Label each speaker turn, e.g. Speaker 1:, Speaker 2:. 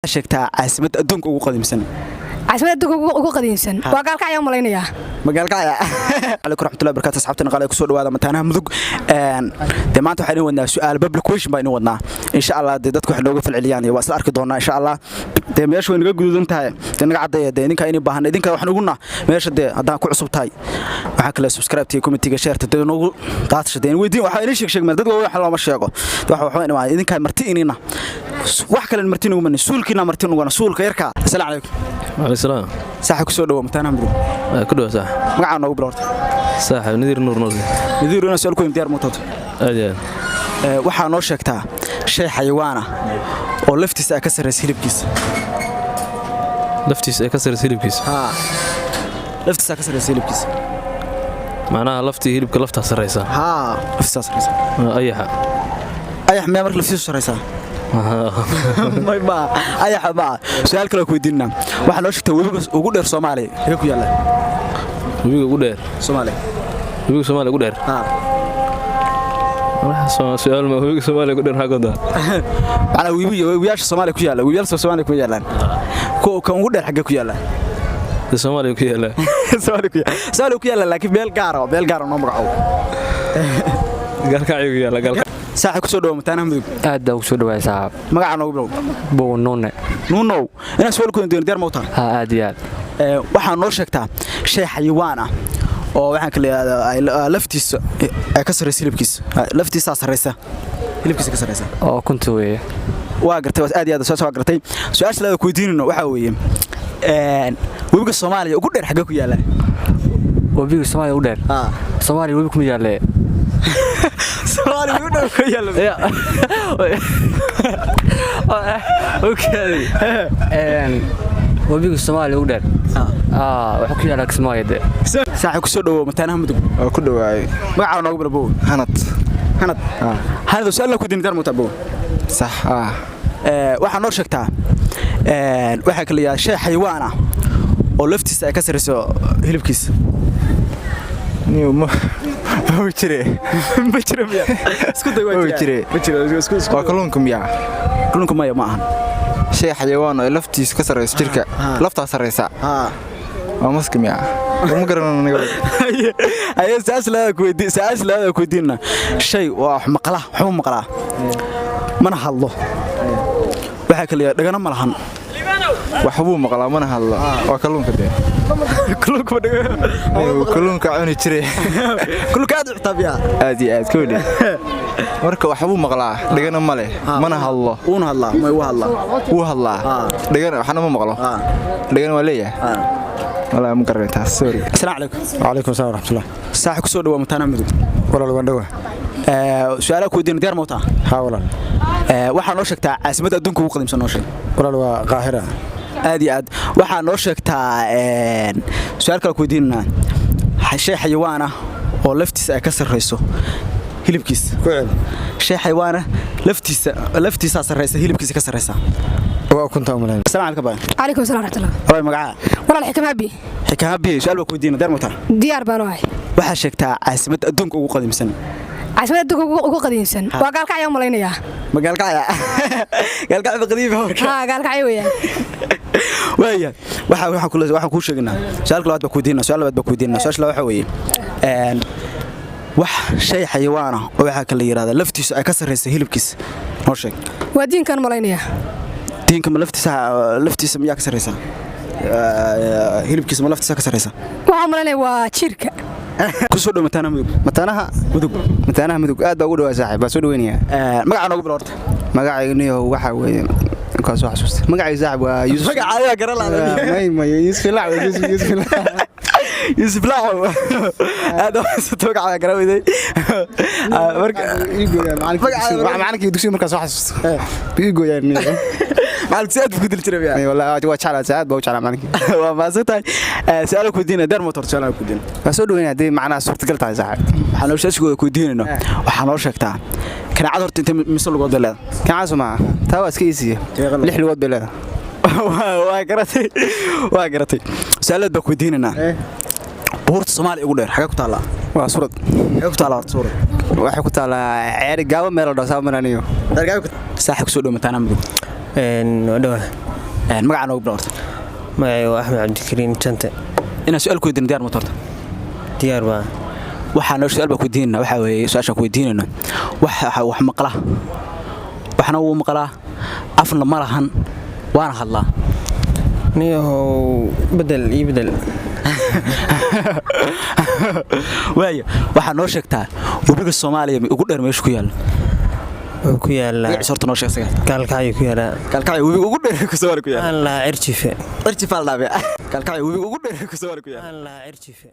Speaker 1: sheegtaa caasimada adduunka ugu qadiimsan
Speaker 2: caasimada adduunka ugu qadiimsan waa gaalka ayaa malaynaya
Speaker 1: magaalka alaykum raxmatullahi barakaatu asxaabtana qala ku soo dhawaada mataanaha mudug de maanta waxaan wadnaa su'aal public question baan wadnaa insha Allah dadku wax looga falceliyaan waa isla arki doonaa insha Allah de meesha way naga gududan tahay de naga cadeeyo de idinka inay baahan idinka waxaan uguna meesha de hadaan ku cusub tahay waxa kale subscribe tii committee share de noogu qaadashadeen weydiin waxa inay sheeg meel dadku wax loo ma sheego waxa inay idinka marti inina wax kale marti ugu man suulkina marti ugu suulka yarka assalaamu alaykum
Speaker 3: وعليكم السلام
Speaker 1: صاحب كسو دو متانا مدو
Speaker 3: كدو صح
Speaker 1: magaca noogu bilowrta
Speaker 3: صاحب نذير نور نوزي
Speaker 1: نذير ina su'aal ku imtiyaar mootad
Speaker 3: aad
Speaker 1: waxa noo sheegtaa shay xayawaan ah oo laftiisa ka sarreeyay hilibkiisa
Speaker 3: laftiisa ka sarreeyay hilibkiisa
Speaker 1: laftiisa ka sarreeyay hilibkiisa
Speaker 3: macnaha laftii hilibka lafta sarreeysa
Speaker 1: laftiisa sarreeysa ayax ma marka laftiisa sarreeysa ما أي حبا سؤال كلا كويديننا واحد لو شفته وقدر صومالي هيك يلا
Speaker 3: وقدر
Speaker 1: صومالي
Speaker 3: قدر سؤال ما هو صومالي قدر هكذا
Speaker 1: أنا وياش صومالي كيالا وياش صومالي كيالا كم قدر حاجة كيالا
Speaker 3: صومالي كيالا
Speaker 1: صومالي كيالا لكن بيل قارو نمرعو
Speaker 3: قال كعيو يلا قال
Speaker 1: saaxib ku soo dhaw mataanaha mudug
Speaker 4: aad baa ku soo dhawaay saaxib
Speaker 1: magaca noogu bilow
Speaker 4: boo nuune
Speaker 1: ina su'aal ku diyaar mawtaan
Speaker 4: aad iyo aad
Speaker 1: waxa noo sheegtaa shay xayawaan ah oo waxaan kale laftiisa ay ka sarreeyay hilibkiisa laftiisa sarreeysa hilibkiisa ka sarreeysa
Speaker 4: oo kunta weeye
Speaker 1: waa gartay aad iyo aad soo gartay su'aasha la ku weydiinayno waxa weeye webiga Soomaaliya ugu dheer xagee ku yaala
Speaker 4: webiga Soomaaliya ugu dheer Soomaaliya webiga kuma yaale
Speaker 1: Soomaaliya ugu dheer ku yaala
Speaker 4: okay webiga Soomaaliya ugu dheer waxa ku yaala Kismaayo
Speaker 1: saaxib ku soo dhawo mataanaha mudug
Speaker 5: ku dhawaay
Speaker 1: magaca noogu bilow
Speaker 5: hanad
Speaker 1: hanad su'aal ku diin dar mutabo
Speaker 5: صح
Speaker 1: waxa noo sheegtaa waxa kale yaa shay xayawaan ah oo laftiisa ay ka sarreeyso hilibkiisa
Speaker 5: niyo ma jire miya
Speaker 1: isku day waa jire
Speaker 5: waa kalluunka miya
Speaker 1: kalluunka ma ahan
Speaker 5: shay xayawaan oo laftiisa ka sarreeyso jirka lafta sarreeysa waa maska miya ma garanayno aniga
Speaker 1: ay saas la ku weydiina shay waa maqala mana hadlo waxa kale dhagana ma lahan
Speaker 5: waxbuu maqlaa mana hadlo waa kalluunka de kalluunka cuni jiray
Speaker 1: kalluunka aad xitabiya
Speaker 5: aad iyo aad kooli marka waxbuu maqlaa dhagana ma leh mana hadlo
Speaker 1: uuna hadlaa ma uu hadlaa
Speaker 5: dhagana waxna ma maqlo dhagana waa leeyahay wala ma garanaytaa sorry
Speaker 1: assalaamu alaykum
Speaker 6: wa alaykum asalaam rahmatullah
Speaker 1: saaxib ku soo dhaw mataanaha mudug
Speaker 6: walaal waan dhawa
Speaker 1: su'aal ku diin diyaar mawtaa
Speaker 6: walaal
Speaker 1: waxa noo sheegtaa caasimada adduunka ugu qadiimsan noo sheeg
Speaker 6: walaal waa qaahira
Speaker 1: aad iyo aad waxa noo sheegtaa su'aal kale ku diinna shay xayawaan ah oo laftiisa ay ka sarreeyso hilibkiisa shay xayawaan ah laftiisa sarreeysa hilibkiisa ka sarreeysa
Speaker 6: waa kunta umaleyn
Speaker 1: assalaamu
Speaker 2: alaykum asalaam rahmatullah
Speaker 1: way magaca
Speaker 2: walaal xikmaabi
Speaker 1: su'aal ku diinna diyaar mawtaa
Speaker 2: diyaar baan wahay
Speaker 1: waxa sheegtaa caasimada adduunka ugu qadiimsan
Speaker 2: caasimada adduunka ugu qadiimsan waa gaalka ayaa malaynaya
Speaker 1: magaalka qadiim
Speaker 2: gaalka ayaa weeyaan
Speaker 1: waaya waxa ku sheegnaa su'aal labaad baa ku diinna su'aasha waxa weeye wax shay xayawaan ah oo waxa kale yiraahdo laftiisa ay ka sarreeyay hilibkiisa noo sheeg
Speaker 2: waa diinkan malaynaya
Speaker 1: diinka ma laftiisa miyaa ka sarreeysa hilibkiisa ma laftiisa ka sarreeysa
Speaker 2: waxa malaynaya waa jirka
Speaker 1: ku soo dhaw mataanaha
Speaker 5: mudug aad baa ugu dhawaay saaxiib baa soo dhaweynaya
Speaker 1: magaca noogu bilowrta
Speaker 5: magacaygu waxa weeye kaas wax xasuusta magacaygu saaxiib waa Yusuf
Speaker 1: magacaaga garan
Speaker 5: ma
Speaker 1: Yusuf Laaw aad oo magaca garan weyday marka
Speaker 5: macalinkii dugsiga markaas wax xasuusta biigooyaan
Speaker 1: macalin saad ku dil jiray
Speaker 5: ay wallahi waa jeclaa saad baa u jeclaa macalinkii
Speaker 1: waa maasantay su'aal ku diina dar motor su'aal ku diina
Speaker 5: waa soo dhaweynaa hadii macnaha suurtagal tahay saaxiib
Speaker 1: waxaan noo sheegay ku diinayno waxaan noo sheegtaa kanacad horta inta mise lugood leedahay
Speaker 5: kanacad ma taa waa iska easy 6 lugood bay leedahay
Speaker 1: waa garatay su'aalaad baa ku diinayna buurta Soomaaliya ugu dheer xagee ku taala
Speaker 5: waa surad
Speaker 1: xagee ku taala surad
Speaker 5: waxa ku taala ceeri gaabo meel oo dhasaamanaaniyo
Speaker 1: dargaaga saaxiib ku soo dhaw mataanaha mudug
Speaker 4: wadhawa
Speaker 1: magacaa noogu bilowrta
Speaker 7: magacay waa Axmed Cabdikariin Jante
Speaker 1: inaan su'aal ku weydiino diyaar ma torta
Speaker 7: diyaar baa
Speaker 1: waxaa noo su'aal baa ku weydiinayna waxaa weeye su'aashaan ku weydiinayno wax maqla waxna wuu maqlaa afna ma lahan waana hadlaa
Speaker 7: niyahow bedel
Speaker 1: waayo waxaa noo sheegtaa webiga Soomaaliya ugu dheer meesha ku yaala
Speaker 7: oo ku yaala
Speaker 1: sorta noo sheegay
Speaker 7: kalkacyo ku yaala
Speaker 1: kalkacyo webiga ugu dheer ku Soomaaliya ku yaala
Speaker 7: Allah cirjife
Speaker 1: cirjife aldaabe kalkacyo webiga ugu dheer ku Soomaaliya ku yaala
Speaker 7: Allah cirjife